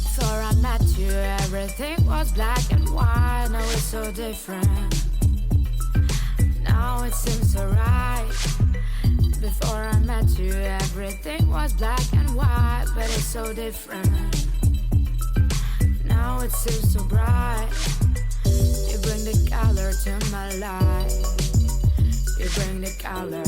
Before I met you, everything was black and white. Now it's so different. Now it seems so right. Before I met you, everything was black and white, but it's so different. Now it seems so bright. You bring the color to my life. You bring the color.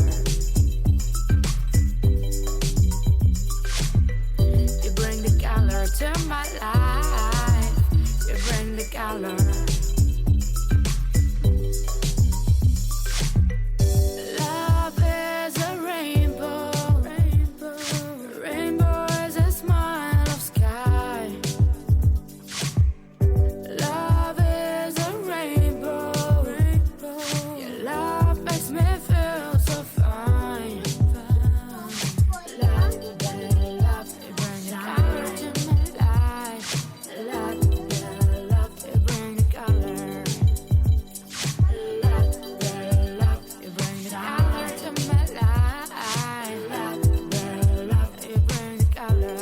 You bring the color to my life. You bring the color. Love is a rainbow. Rainbow is a smile of sky. Love is a rainbow. Your love makes me feel so fine. Love, you bring the color to my life. Love, you bring the color. Love, you bring the color to my life. Love, you bring the color.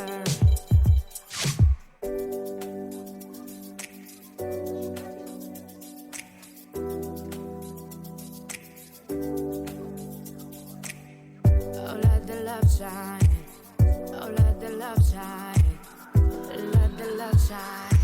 Oh, let the love shine. Oh, let the love shine. Let the love shine.